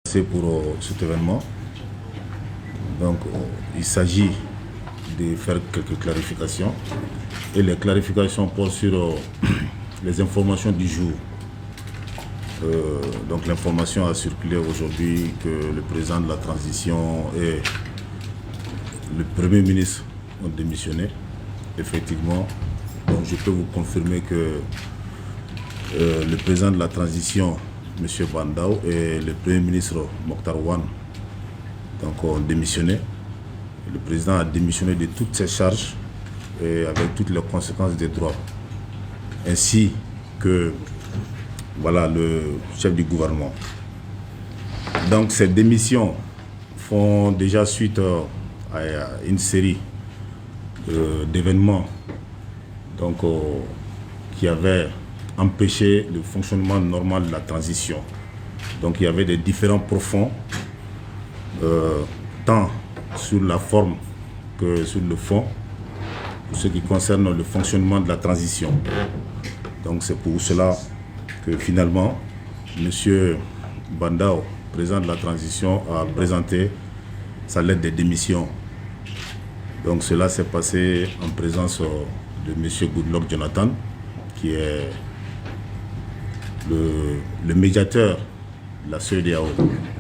C'est pour cet événement. Donc, il s'agit de faire quelques clarifications. Et les clarifications portent sur les informations du jour. Donc, l'information a circulé aujourd'hui que le président de la transition et le Premier ministre ont démissionné. Effectivement, donc je peux vous confirmer que le président de la transition, M. Bandao, et le Premier ministre Mokhtar Wan ont démissionné. Le président a démissionné de toutes ses charges et avec toutes les conséquences des droits. Ainsi que le chef du gouvernement. Donc ces démissions font déjà suite à une série d'événements qui avaient empêché le fonctionnement normal de la transition. Donc il y avait des différends profonds, tant sur la forme que sur le fond, pour ce qui concerne le fonctionnement de la transition. Donc c'est pour cela que finalement, M. Bandao, président de la transition, a présenté sa lettre de démission. Donc cela s'est passé en présence de M. Goodluck Jonathan, qui est le médiateur de la CEDEAO,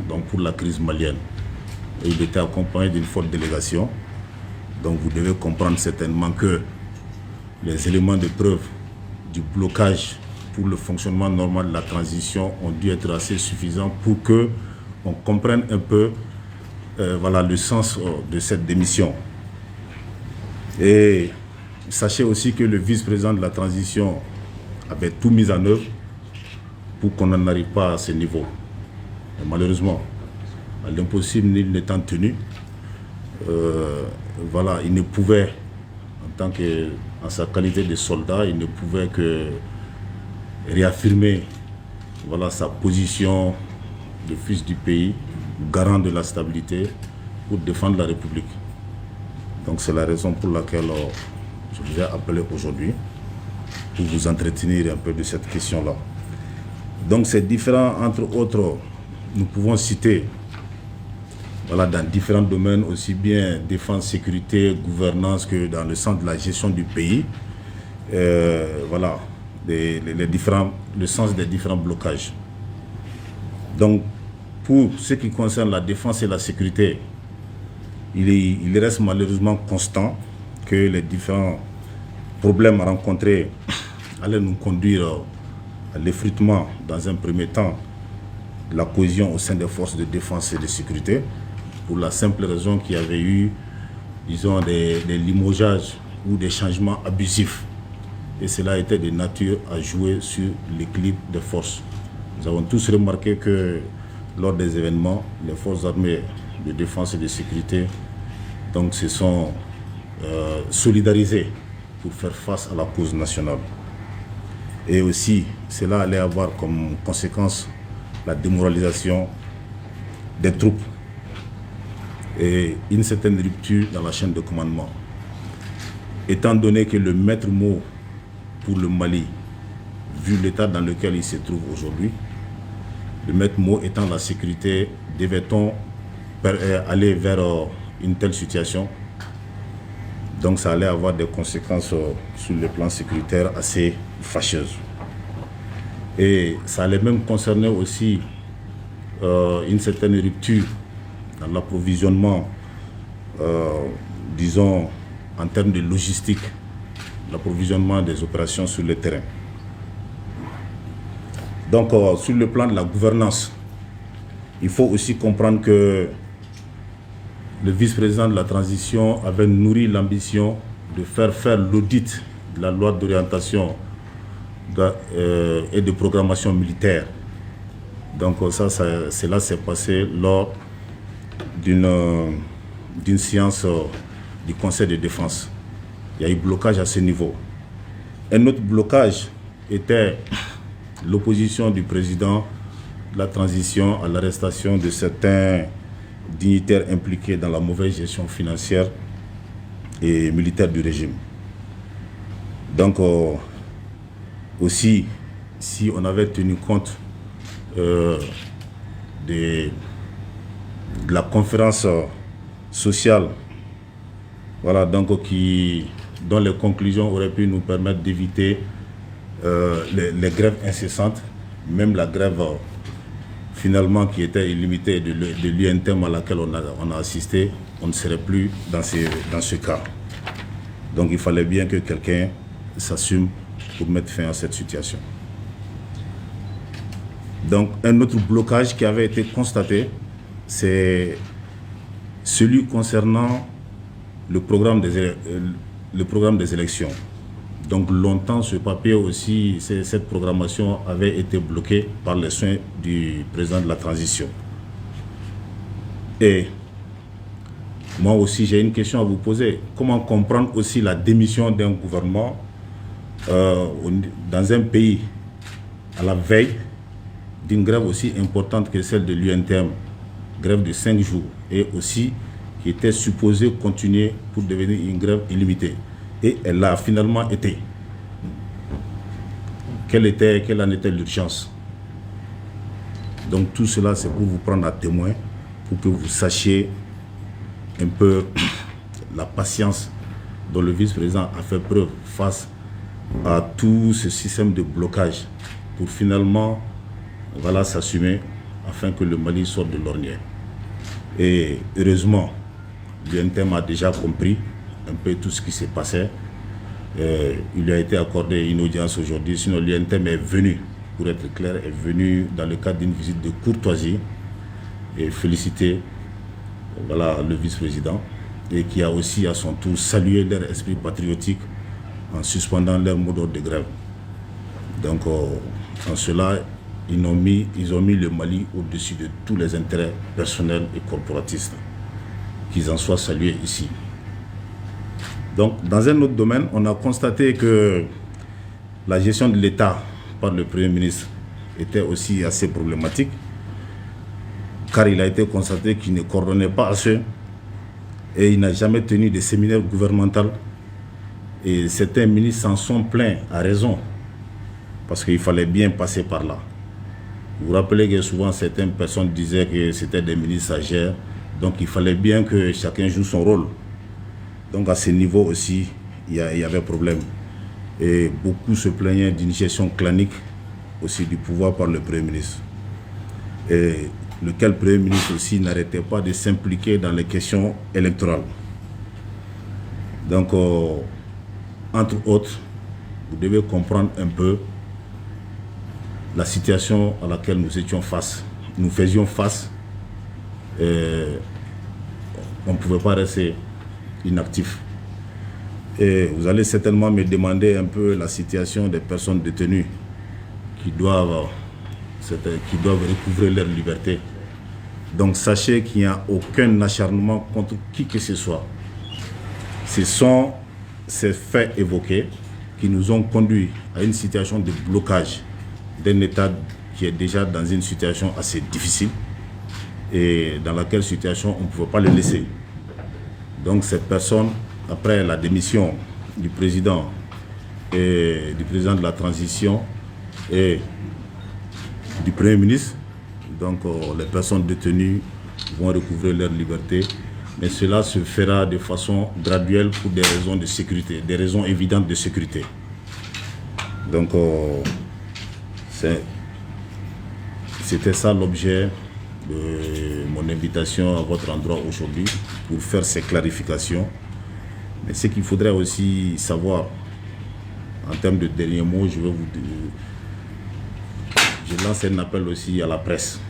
donc pour la crise malienne. Et il était accompagné d'une forte délégation. Donc vous devez comprendre certainement que les éléments de preuve du blocage pour le fonctionnement normal de la transition ont dû être assez suffisants pour que on comprenne un peu le sens de cette démission. Et sachez aussi que le vice-président de la transition avait tout mis en œuvre pour qu'on n'en arrive pas à ce niveau. Et malheureusement, à l'impossible nul n'étant tenu, il ne pouvait, en sa qualité de soldat, il ne pouvait que réaffirmer sa position de fils du pays, garant de la stabilité, pour défendre la République. Donc c'est la raison pour laquelle je vous ai appelé aujourd'hui, pour vous entretenir un peu de cette question-là. Donc c'est différent, entre autres, nous pouvons citer dans différents domaines, aussi bien défense, sécurité, gouvernance, que dans le sens de la gestion du pays. Le sens des différents blocages. Donc, pour ce qui concerne la défense et la sécurité, il reste malheureusement constant que les différents problèmes rencontrés allaient nous conduire à l'effritement, dans un premier temps, de la cohésion au sein des forces de défense et de sécurité, pour la simple raison qu'il y avait eu, disons, des limogeages ou des changements abusifs. Et cela était de nature à jouer sur l'équilibre des forces. Nous avons tous remarqué que lors des événements, les forces armées de défense et de sécurité se sont solidarisées pour faire face à la cause nationale. Et aussi, cela allait avoir comme conséquence la démoralisation des troupes et une certaine rupture dans la chaîne de commandement. Étant donné que le maître mot pour le Mali, vu l'état dans lequel il se trouve aujourd'hui, le maître mot étant la sécurité, devait-on aller vers une telle situation? Donc ça allait avoir des conséquences sur le plan sécuritaire assez fâcheuses. Et ça allait même concerner aussi une certaine rupture dans l'approvisionnement, disons, en termes de logistique, l'approvisionnement des opérations sur le terrain. Donc, sur le plan de la gouvernance, il faut aussi comprendre que le vice-président de la transition avait nourri l'ambition de faire l'audit de la loi d'orientation et de programmation militaire. Donc, cela s'est passé lors d'une séance du Conseil de défense. Il y a eu blocage à ce niveau. Un autre blocage était l'opposition du président de la transition à l'arrestation de certains dignitaires impliqués dans la mauvaise gestion financière et militaire du régime. Donc, aussi, si on avait tenu compte des de la conférence sociale, voilà, donc dont les conclusions auraient pu nous permettre d'éviter les grèves incessantes, même la grève finalement qui était illimitée de l'UNTEM à laquelle on a assisté, on ne serait plus dans ce cas. Donc il fallait bien que quelqu'un s'assume pour mettre fin à cette situation. Donc un autre blocage qui avait été constaté, c'est celui concernant le programme des élections. Donc longtemps, ce papier aussi, cette programmation avait été bloquée par les soins du président de la transition. Et moi aussi, j'ai une question à vous poser. Comment comprendre aussi la démission d'un gouvernement dans un pays à la veille d'une grève aussi importante que celle de l'UNTM, grève de 5 jours, et aussi qui était supposée continuer pour devenir une grève illimitée. Et elle a finalement été. Quelle en était l'urgence? Donc tout cela, c'est pour vous prendre à témoin, pour que vous sachiez un peu la patience dont le vice-président a fait preuve face à tout ce système de blocage pour finalement s'assumer afin que le Mali sorte de l'ornière. Et heureusement, l'UNTEM a déjà compris un peu tout ce qui s'est passé. Il lui a été accordé une audience aujourd'hui, sinon l'UNTEM est venu, pour être clair, est venu dans le cadre d'une visite de courtoisie et féliciter le vice-président, et qui a aussi à son tour salué leur esprit patriotique en suspendant leur mot d'ordre de grève. Donc en cela, ils ont mis le Mali au-dessus de tous les intérêts personnels et corporatistes. Qu'ils en soient salués ici. Donc, dans un autre domaine, on a constaté que la gestion de l'État par le Premier ministre était aussi assez problématique, car il a été constaté qu'il ne coordonnait pas assez et il n'a jamais tenu de séminaire gouvernemental. Et certains ministres s'en sont plaints à raison, parce qu'il fallait bien passer par là. Vous vous rappelez que souvent certaines personnes disaient que c'était des ministres stagiaires, donc il fallait bien que chacun joue son rôle. Donc à ce niveau aussi, il y avait problème. Et beaucoup se plaignaient d'une gestion clanique aussi du pouvoir par le Premier ministre. Et lequel Premier ministre aussi n'arrêtait pas de s'impliquer dans les questions électorales. Donc, entre autres, vous devez comprendre un peu la situation à laquelle nous étions face. Nous faisions face. On ne pouvait pas rester inactif. Et vous allez certainement me demander un peu la situation des personnes détenues qui doivent recouvrer leur liberté. Donc sachez qu'il n'y a aucun acharnement contre qui que ce soit. Ce sont ces faits évoqués qui nous ont conduits à une situation de blocage d'un État qui est déjà dans une situation assez difficile et dans laquelle situation on ne pouvait pas le laisser. Donc ces personnes, après la démission du président et du président de la transition et du Premier ministre, donc les personnes détenues vont recouvrer leur liberté, mais cela se fera de façon graduelle pour des raisons de sécurité, des raisons évidentes de sécurité. Donc c'était ça l'objet de mon invitation à votre endroit aujourd'hui, pour faire ces clarifications. Mais ce qu'il faudrait aussi savoir, en termes de derniers mots, je lance un appel aussi à la presse.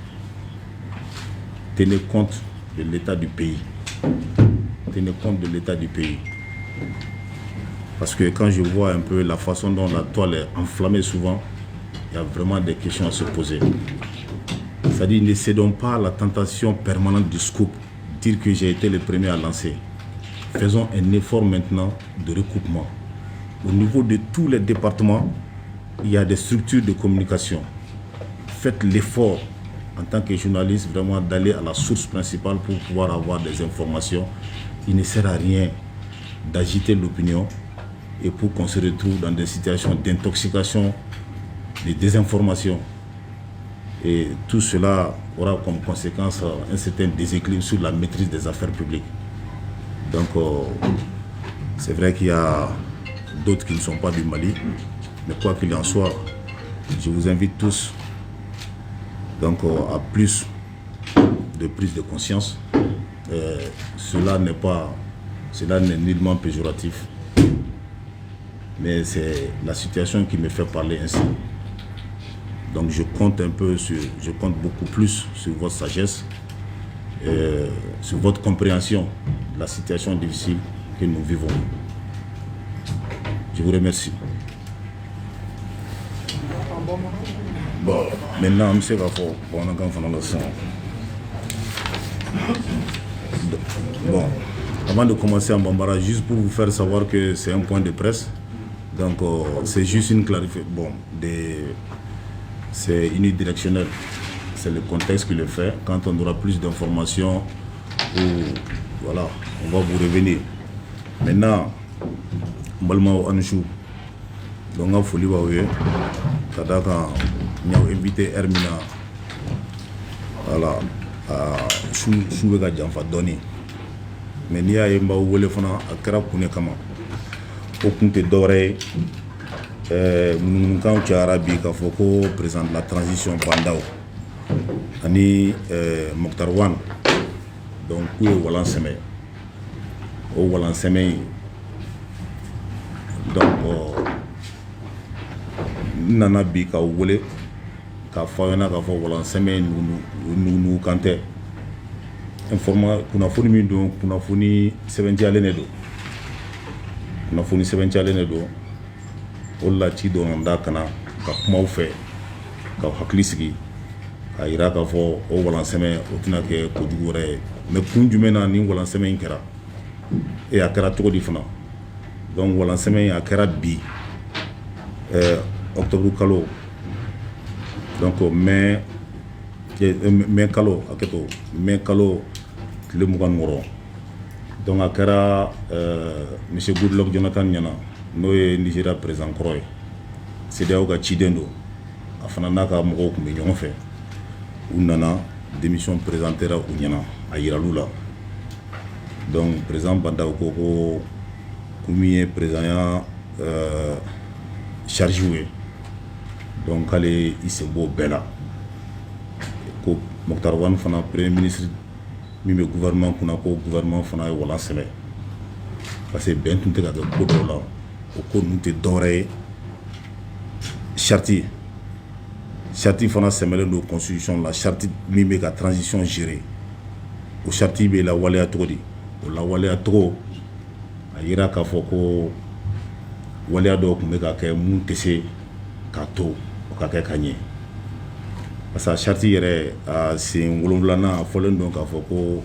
Tenez compte de l'état du pays. Tenez compte de l'état du pays. Parce que quand je vois un peu la façon dont la toile est enflammée souvent, il y a vraiment des questions à se poser. C'est-à-dire, ne cédons pas à la tentation permanente du scoop, dire que j'ai été le premier à lancer. Faisons un effort maintenant de recoupement. Au niveau de tous les départements, il y a des structures de communication. Faites l'effort en tant que journaliste vraiment d'aller à la source principale pour pouvoir avoir des informations. Il ne sert à rien d'agiter l'opinion et pour qu'on se retrouve dans des situations d'intoxication, de désinformation. Et tout cela aura comme conséquence un certain déséquilibre sur la maîtrise des affaires publiques. Donc, c'est vrai qu'il y a d'autres qui ne sont pas du Mali, mais quoi qu'il en soit, je vous invite tous donc, à plus de prise de conscience. Cela n'est nullement péjoratif, mais c'est la situation qui me fait parler ainsi. Donc je compte beaucoup plus sur votre sagesse, sur votre compréhension de la situation difficile que nous vivons. Je vous remercie. Bon, maintenant, M. Rafo, bon, avant de commencer en Bambara, juste pour vous faire savoir que c'est un point de presse, donc c'est juste une clarification. Bon, c'est unidirectionnel, c'est le contexte qui le fait. Quand on aura plus d'informations, voilà, on va vous revenir. Maintenant, Mbalma Anchou, donc on folie waoué, kadaka nous invité Hermina, voilà, à Chouega Djanfa Doni. Mais il y a un peu de temps à Kara Kune Kama. Aucun te doré. Nous avons Arabi qui a président de la transition Bandao. Ani Mokhtar Wan. Donc, où est Walan Seme? Au Walan Seme. Donc, Nana Bi ka wole ka fayona ka fo Walan Seme nous kanté. Informa kunafoni min don kunafoni sɛbɛntiyalen de don kunafoni sɛbɛntiyalen de don o la ci don da kana ka kumaw fɛ ka hakili sigi ka yira k'a fɔ o walansɛmɛ o tɛna kɛ kojugu wɛrɛ ye mais kun jumɛn na ni walansɛmɛ in kɛra a kɛra cogo di fana donc walansɛmɛ in a kɛra bi octobre kalo donc mai kalo hakɛto mai kalo tile 26 donc a kɛra monsieur Goodluck Jonathan ɲɛna n'o ye Nigeria président kɔrɔ ye CEDEAO ka ciden don a fana n'a ka mɔgɔw tun bɛ ɲɔgɔn fɛ u nana démission présentera u ɲɛna a yiral'u la donc président Bandao ko min ye président ya charge ye donc k'ale i sen b'o bɛɛ la ko Mokhtar Wan fana premier ministre min bɛ gouvernement kunna ko gouvernement fana ye walan sɛbɛ parce que bɛn tun tɛ ka kɛ ko dɔw la o ko ninnu tɛ dɔwɛrɛ ye charte fana sɛmɛlen don constitution la charte min bɛ ka transition gérer o charte bɛ lawaleya cogo di o lawaleya cogo a yira k'a fɔ ko waleya dɔw tun bɛ ka kɛ mun tɛ se k'a to o ka kɛ ka ɲɛ parce que charte yɛrɛ a sen 7 a fɔlen don k'a fɔ ko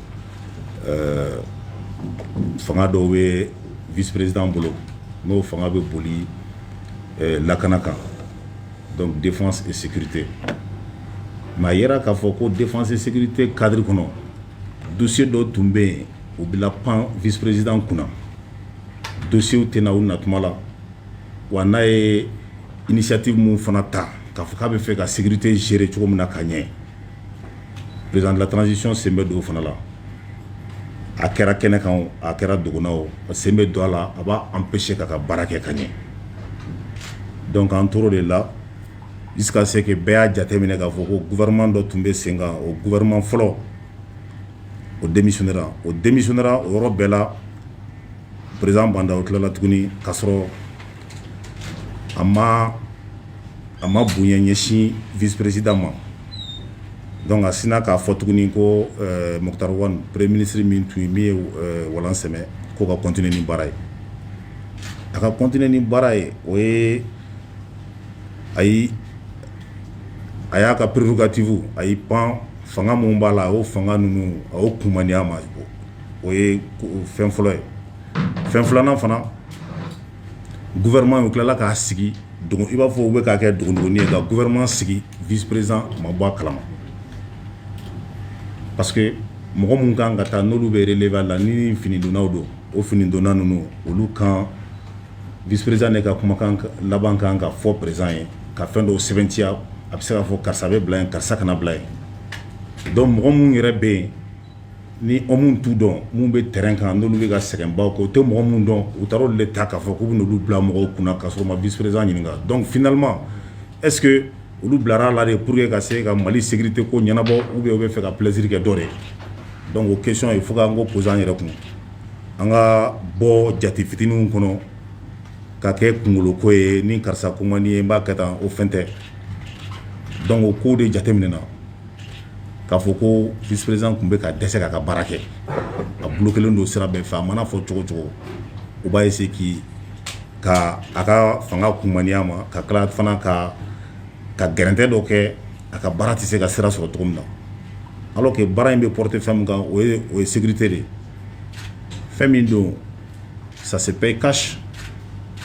fanga dɔw bɛ vice président bolo n'o fanga bɛ boli lakana kan donc défense et sécurité mais a yira k'a fɔ ko défense et sécurité cadre kɔnɔ dossier dɔw tun bɛ yen o bɛ lapan vice président kunna dossier tɛ na u natuma la wa n'a ye initiative mun fana ta k'a fɔ k'a bɛ fɛ ka sécurité gérer cogo min na ka ɲɛ président de la transition sen bɛ don o fana la a kɛra kɛnɛ kan o a kɛra dogona o sen bɛ don a la a b'a empêcher k'a ka baara kɛ ka ɲɛ donc an tor'o de la jusqu'à ce que bɛɛ y'a jateminɛ k'a fɔ ko gouvernement dɔ tun bɛ sen kan o gouvernement fɔlɔ o démissionnera o yɔrɔ bɛɛ la président Bandao tilala tuguni k'a sɔrɔ a ma bonya ɲɛsin vice président ma donc a sina k'a fɔ tuguni ko Mokhtar Wan premier ministre min tun ye min ye walan sɛmɛ ko ka continuer ni baara ye a ka continuer ni baara ye o ye a y'a ka prérogative a y'i pan fanga mun b'a la o fanga ninnu a y'o kumaniya ma o ye fɛn fɔlɔ ye fɛn filanan fana gouvernement tilala k'a sigi i b'a fɔ u bɛ k'a kɛ dogodogonin ye ka gouvernement sigi vice président ma bɔ a kalama parce que mɔgɔ mun kan ka taa n'olu bɛ relever a la ni finidonnaw don o finidonna ninnu olu kan vice président de ka kumakan laban kan ka fɔ président ye ka fɛn dɔw sɛbɛntiya a bɛ se k'a fɔ karisa bɛ bila yen karisa kana bila yen donc mɔgɔ minnu yɛrɛ bɛ yen ni minnu t'u dɔn mun bɛ terrain kan n'olu bɛ ka sɛgɛnbaw kɛ u tɛ mɔgɔ minnu dɔn u taara olu de ta k'a fɔ k'u bɛ n'olu bila mɔgɔw kunna k'a sɔrɔ u ma vice président ɲininka donc finalement est ce que olu bilara la de pour que ka se ka Mali sécurité ko ɲɛnabɔ ou bien u bɛ fɛ ka plaisir kɛ dɔ de donc o question il faut k'an ko poser an yɛrɛ kun an ka bɔ jate fitininw kɔnɔ ka kɛ kunkolo ko ye ni karisa ko man di ye n b'a kɛ tan o fɛn tɛ donc o ko de jateminɛna k'a fɔ ko vice président tun bɛ ka dɛsɛ k'a ka baara kɛ a bloquelen don sira bɛɛ fɛ a mana fɔ cogo cogo u b'a essayer ka a ka fanga kunmaniya ma ka tila fana ka gɛrɛntɛ dɔ kɛ a ka baara tɛ se ka sira sɔrɔ cogo min na alors que baara in bɛ porter fɛn min kan o ye sécurité de fɛn min don ça se paye cash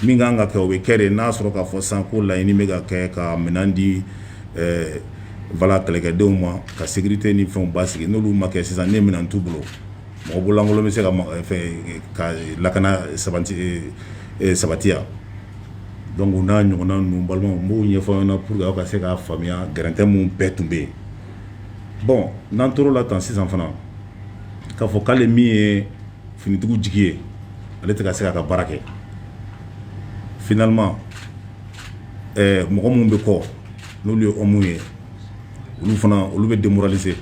min kan ka kɛ o bɛ kɛ de n'a sɔrɔ k'a fɔ sisan ko laɲini bɛ ka kɛ ka minɛn di voilà kɛlɛkɛdenw ma ka sécurité ni fɛnw basigi n'olu ma kɛ sisan ne minɛn t'u bolo mɔgɔ bololankolon bɛ se ka lakana sabatiya donc o n'a ɲɔgɔnna ninnu balimaw n b'o ɲɛfɔ aw ɲɛna pour que aw ka se k'a faamuya gɛrɛntɛ mun bɛɛ tun bɛ yen bon n'an tor'o la tan sisan fana k'a fɔ k'ale min ye finitigiw jigi ye ale tɛ ka se k'a ka baara kɛ finalement mɔgɔ minnu bɛ kɔ n'olu ye homme ye olu bɛ démoraliser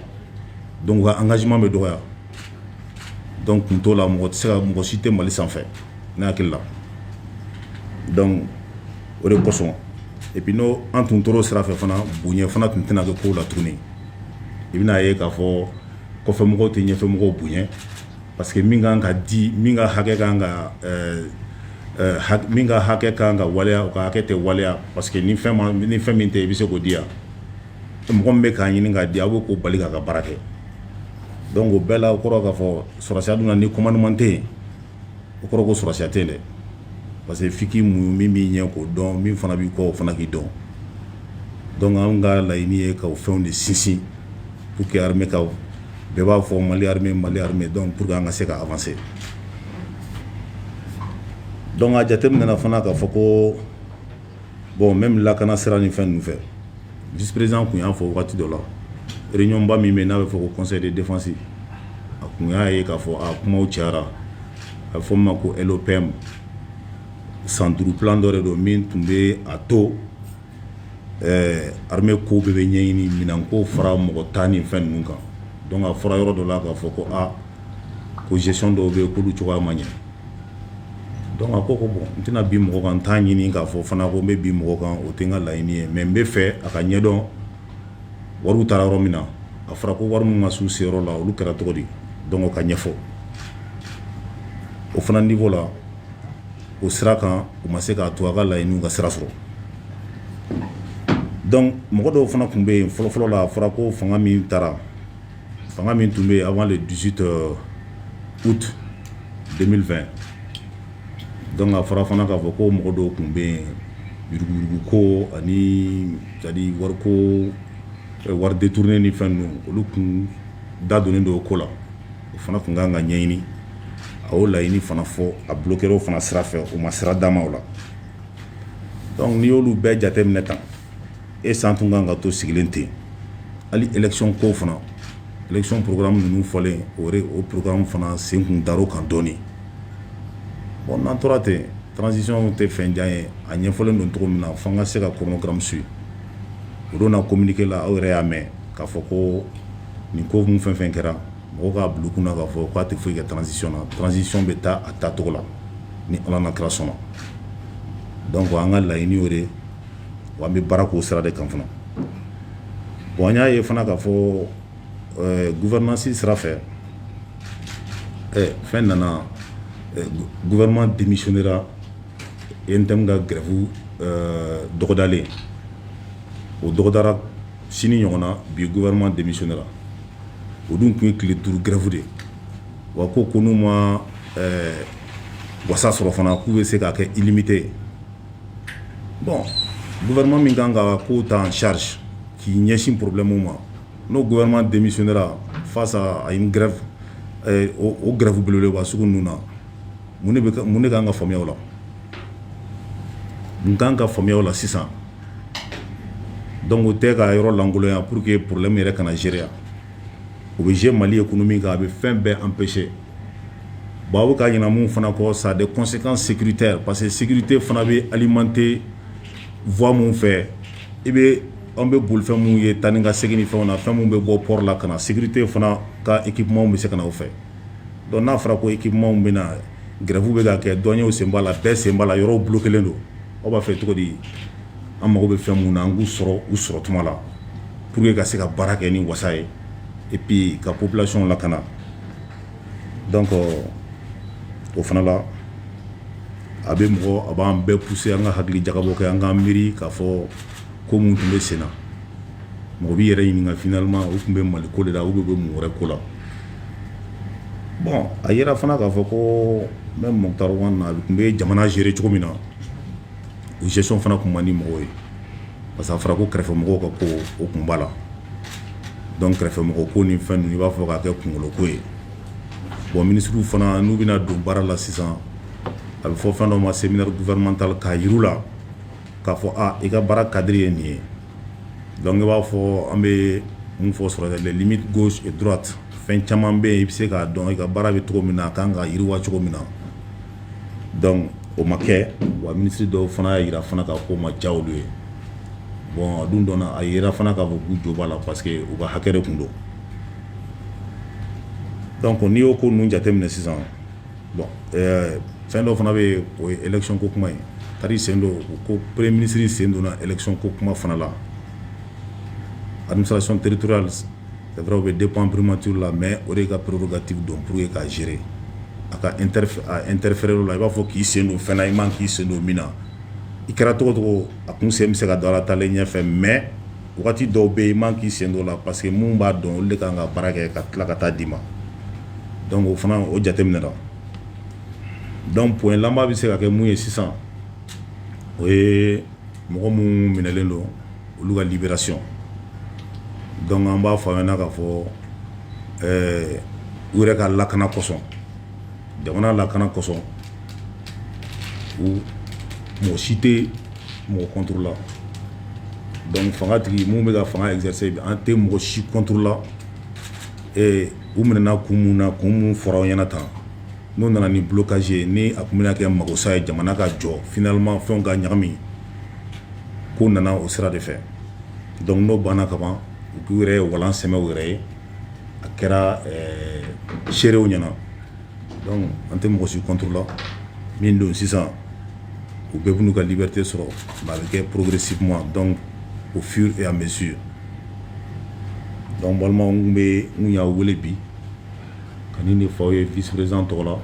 donc u ka engagement bɛ dɔgɔya donc kun t'o la mɔgɔ si tɛ Mali sanfɛ ne hakili la donc o de kosɔn et puis n'o an tun tor'o sira fɛ fana bonya fana tun tɛna kɛ kow la tuguni i bɛna ye k'a fɔ kɔfɛmɔgɔw tɛ ɲɛfɛmɔgɔw bonya parce que min kan ka di min ka hakɛ kan ka waleya o ka hakɛ tɛ waleya parce que ni fɛn min tɛ i bɛ se k'o di yan mɔgɔ min bɛ k'a ɲini k'a di aw bɛ k'o bali k'a ka baara kɛ donc o bɛɛ la o kɔrɔ k'a fɔ sɔrɔsiya dun na ni commandement tɛ yen o kɔrɔ ko sɔrɔsiya tɛ yen dɛ parce que f'i k'i muɲu min b'i ɲɛ k'o dɔn min fana b'i kɔ o fana k'i dɔn donc an ka laɲini ye ka o fɛnw de sinsin pour que armée ka bɛɛ b'a fɔ Mali armée donc pour que an ka se ka avancer donc a jateminɛna fana k'a fɔ ko bon même lakana sira ni fɛn ninnu fɛ vice président kun y'a fɔ waati dɔ la réunion ba min bɛ n'a bɛ fɔ ko conseil de défense a kun y'a ye k'a fɔ a kumaw cayara a bɛ fɔ min ma ko LOPM san 5 plan dɔ de don min tun bɛ a to armée ko bɛɛ bɛ ɲɛɲini minɛnko fara mɔgɔ ta ni fɛn ninnu kan donc a fɔra yɔrɔ dɔ la k'a fɔ ko ko gestion dɔw bɛ yen k'olu cogoya ma ɲɛ donc a ko bon n tɛna bin mɔgɔ kan n t'a ɲini k'a fɔ fana ko n bɛ bin mɔgɔ kan o tɛ n ka laɲini ye mais n bɛ fɛ a ka ɲɛdɔn wariw taara yɔrɔ min na a fɔra ko wari min ma s'u seyɔrɔ la olu kɛra cogo di donc o ka ɲɛfɔ o fana niveau la o sira kan o ma se k'a to a ka laɲiniw ka sira sɔrɔ donc mɔgɔ dɔw fana tun bɛ yen fɔlɔfɔlɔ la a fɔra ko fanga min tun bɛ yen avant le 18 août 2020 donc a fɔra fana k'a fɔ ko mɔgɔ dɔw tun bɛ yen yuruguyurugu ko ani c'est-à-dire wari détourné ni fɛn ninnu olu kun da donnen don o ko la o fana tun kan ka ɲɛɲini a y'o laɲini fana fɔ a bloqué o fana sira fɛ o ma sira d'a ma o la donc n'i y'olu bɛɛ jateminɛ tan san tun kan ka to sigilen ten hali élection ko fana élection programme ninnu fɔlen o programme fana sen kun dar'o kan dɔɔni bon n'an tora ten transition tɛ fɛn jan ye a ɲɛfɔlen don cogo min na f'an ka se ka chronogramme suivre o don na communiqué la aw yɛrɛ y'a mɛn k'a fɔ ko nin ko mun fɛn fɛn kɛra mɔgɔw k'a bila u kunna k'a fɔ k'a tɛ foyi kɛ transition na transition bɛ taa a taacogo la ni Ala na kira sɔnna donc an ka laɲini o de wa an bɛ baara k'o sira de kan fana bon an y'a ye fana k'a fɔ gouvernance sira fɛ fɛn nana gouvernement démissionnera ENTM ka grève dɔgɔdalen o dɔgɔdara sini ɲɔgɔn na bi gouvernement démissionnera o dun tun ye tile 5 grève de wa ko n'u ma wasa sɔrɔ fana k'u bɛ se k'a kɛ illimité bon gouvernement min kan ka ko ta en charge k'i ɲɛsin problème ma n'o gouvernement démissionnera face à une grève o grève belebeleba sugu ninnu na mun de kan ka faamuya o la mun kan ka faamuya o la sisan donc o tɛ ka yɔrɔ langolonya pour que problème yɛrɛ kana gérer o bɛ gérer Mali économie kan a bɛ fɛn bɛɛ empêcher bon a bɛ ka ɲinɛ mun fana kɔ ça a des conséquences sécuritaires parce que sécurité fana bɛ alimenter voie mun fɛ i bɛ an bɛ bolifɛn mun ye taa ni ka segin ni fɛnw na fɛn mun bɛ bɔ port la ka na sécurité fana ka équipement bɛ se ka na o fɛ donc n'a fɔra ko équipement bɛ na grève bɛ ka kɛ dɔnniyaw sen b'a la bɛɛ sen b'a la yɔrɔw bloquelen don aw b'a fɛ cogo di an mago bɛ fɛn mun na an k'u sɔrɔ u sɔrɔ tuma la pour que ka se ka baara kɛ ni wasa ye et puis ka population lakana donc o fana la a bɛ mɔgɔ a b'an bɛɛ pousser an ka hakili jagabɔ kɛ an k'an miiri k'a fɔ ko mun tun bɛ sen na mɔgɔ b'i yɛrɛ ɲininka finalement u tun bɛ Mali ko de la u bɛ mun wɛrɛ ko la bon a yera fana k'a fɔ ko même Moctar Wane a tun bɛ jamana gérer cogo min na o gestion fana tun man di mɔgɔw ye parce que a fɔra ko kɛrɛfɛmɔgɔw ka ko o tun b'a la donc kɛrɛfɛmɔgɔ ko ni fɛn ninnu i b'a fɔ k'a kɛ kunkolo ko ye bon ministres fana n'u bɛna don baara la sisan a bɛ fɔ fɛn dɔ ma séminaire gouvernemental k'a yir'u la k'a fɔ i ka baara cadre ye nin ye donc i b'a fɔ an bɛ mun fɔ sɔrɔ les limites gauche et droite fɛn caman bɛ yen i bɛ se k'a dɔn i ka baara bɛ cogo min na a kan ka yiriwa cogo min na donc o ma kɛ wa ministre dɔw fana y'a yira fana k'a ko ma diya olu ye bon a dun dɔnna a yira fana k'a fɔ k'u jo b'a la parce que u ka hakɛ de tun don donc n'i y'o ko ninnu jateminɛ sisan bon fɛn dɔ fana bɛ yen o ye élection ko kuma ye tari sen don ko premier ministre sen donna élection ko kuma fana la administration territoriale c'est vrai o bɛ dépend primature la mais o de ka prérogative don pour que k'a gérer a ka interférer o la i b'a fɔ k'i sen don fɛn na i man k'i sen don min na i kɛra cogo cogo a kun sen bɛ se ka don a la taalen ɲɛfɛ mais wagati dɔw bɛ yen i man k'i sen don o la parce que mun b'a dɔn olu de kan ka baara kɛ ka tila ka taa d'i ma donc o fana o jateminɛra donc point laban bɛ se ka kɛ mun ye sisan o ye mɔgɔ mun minɛlen don olu ka libération donc an b'a fɔ a ɲɛna k'a fɔ u yɛrɛ ka lakana kosɔn jamana lakana kosɔn u mɔgɔ si tɛ mɔgɔ contre la donc fanga tigi mun bɛ ka fanga exercer an tɛ mɔgɔ si contre la u minɛna kun mun na kun mun fɔra aw ɲɛna tan n'o nana ni blocage ye ni a tun bɛna kɛ magosa ye jamana ka jɔ finalement fɛnw ka ɲagami ko nana o sira de fɛ donc n'o banna ka ban u k'u yɛrɛ ye walan sɛmɛ u yɛrɛ ye a kɛra seerew ɲɛna donc an tɛ mɔgɔ si contre la min don sisan u bɛɛ bɛ n'u ka liberté sɔrɔ mais a bɛ kɛ progressivement donc au fur et à mesure donc balimaw n kun y'a wele bi ka nin de fɔ aw ye vice président tɔgɔ la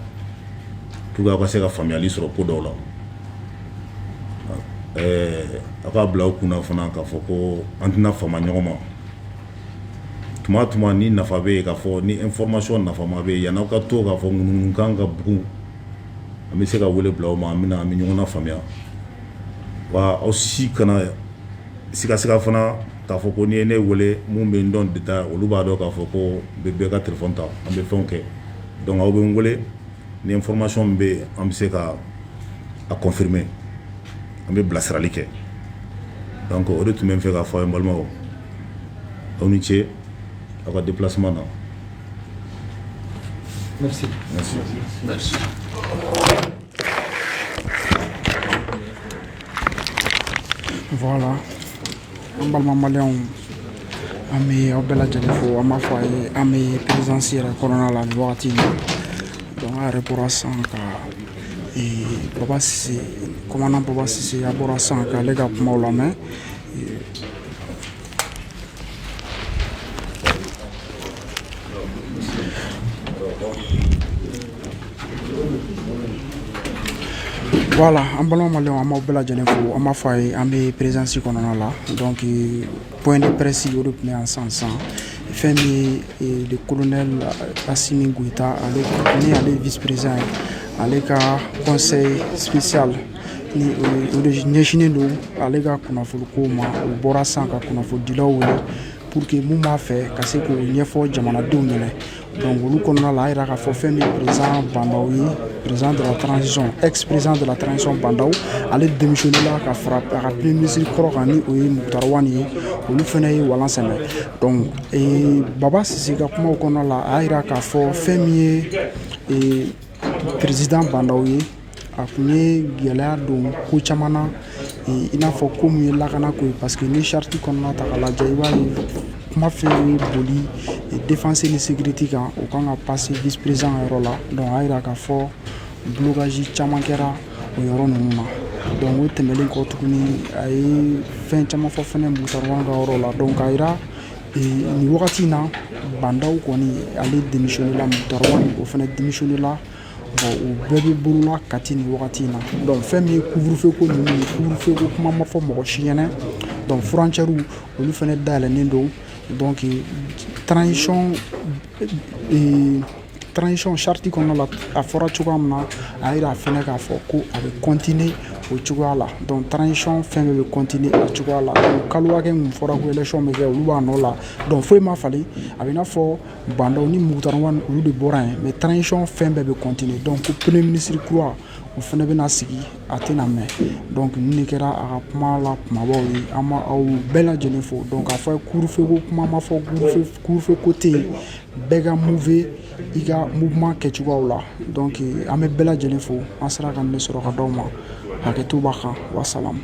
pour que aw ka se ka faamuyali sɔrɔ ko dɔw la aw ka bila aw kunna fana k'a fɔ ko an tɛna fama ɲɔgɔn ma tuma o tuma ni nafa bɛ yen k'a fɔ ni information nafama bɛ yen yan'aw ka to k'a fɔ ŋunuŋunukan ka bugun an bɛ se ka wele bila aw ma an bɛ ɲɔgɔn lafaamuya wa aw si kana sikasika fana k'a fɔ ko n'i ye ne wele mun bɛ n dɔn détail olu b'a dɔn k'a fɔ ko n bɛ bɛɛ ka téléphone ta an bɛ fɛnw kɛ donc aw bɛ n wele ni information min bɛ yen an bɛ se ka a confirmer an bɛ bilasirali kɛ donc o de tun bɛ n fɛ k'a fɔ aw ye n balimaw aw ni ce aw ka déplacement na. Merci. Merci. Merci. Voilà. An balima maliyɛnw an bɛ aw bɛɛ lajɛlen fo an b'a fɔ a ye an bɛ présidence yɛrɛ kɔnɔna la nin wagati in na donc an yɛrɛ bɔra sisan ka Baba Sise commandant Baba Sise a bɔra sisan k'ale ka kumaw lamɛn voilà an balima maliyɛnw an b'aw bɛɛ lajɛlen fo an b'a fɔ a ye an bɛ présidence kɔnɔna la donc point de presse o de tun bɛ yan sisan fɛn min ye le colonel Assimi Goïta ni ale vice président ye ale ka conseil spécial ni o de ɲɛsinnen don ale ka kunnafoni ko ma o bɔra sisan ka kunnafonidilaw wele pour que mun b'a fɛ ka se k'o ɲɛfɔ jamanadenw ɲɛna. Donc olu kɔnɔna la a yira k'a fɔ fɛn min président Bandaw ye, président de la transition, ex-président de la transition Bandaw, ale démissionné la ka fara a ka premier ministre kɔrɔ kan ni o ye Mukutari Wani ye, olu fɛnɛ ye walan sɛmɛ. Donc Baba Sise ka kumaw kɔnɔna la a yira k'a fɔ fɛn min ye président Bandaw ye, a kun ye gɛlɛya don ko caman na, i n'a fɔ ko min ye lakana ko ye, parce que ni charte kɔnɔna ta k'a lajɛ i b'a ye kuma fɛn bɛ boli défense ni sécurité kan o kan ka passer vice président yɔrɔ la. Donc a yira k'a fɔ blocage caman kɛra o yɔrɔ ninnu na. Donc o tɛmɛlen kɔ tuguni a ye fɛn caman fɔ fɛnɛ Mukutari Wani ka yɔrɔ la. Donc a yira nin wagati in na Bandaw kɔni ale démissionné la, Mukutari Wani o fɛnɛ démissionné la. Bon o bɛɛ bɛ bolola Kati nin wagati in na. Donc fɛn min ye couvre-feu ko ninnu ye, couvre-feu ko kuma ma fɔ mɔgɔ si ɲɛna. Donc frontière olu fɛnɛ dayɛlɛnnen don. Donc transition charte kɔnɔna la a fɔra cogoya min na a yira fɛnɛ k'a fɔ ko a bɛ continuer o cogoya la. Donc transition fɛn bɛɛ bɛ continuer o cogoya la. Donc kalo hakɛ min fɔra ko élection bɛ kɛ olu b'a nɔ la. Donc foyi ma falen, a bɛ i n'a fɔ Bandaw ni Mukutari Wani olu de bɔra yen, mais transition fɛn bɛɛ bɛ continuer. Donc ko premier ministre kura o fɛnɛ bɛna sigi a tɛna mɛn. Donc nin de kɛra a ka kuma la kumabaw ye, an ma aw bɛɛ lajɛlen fo. Donc k'a fɔ couvre-feu ko kuma ma fɔ couvre-feu ko tɛ yen, bɛɛ ka move i ka mouvement kɛcogoyaw la. Donc an bɛ bɛɛ lajɛlen fo, an sera ka nin de sɔrɔ ka d'aw ma, hakɛto b'a kan, wasalamu.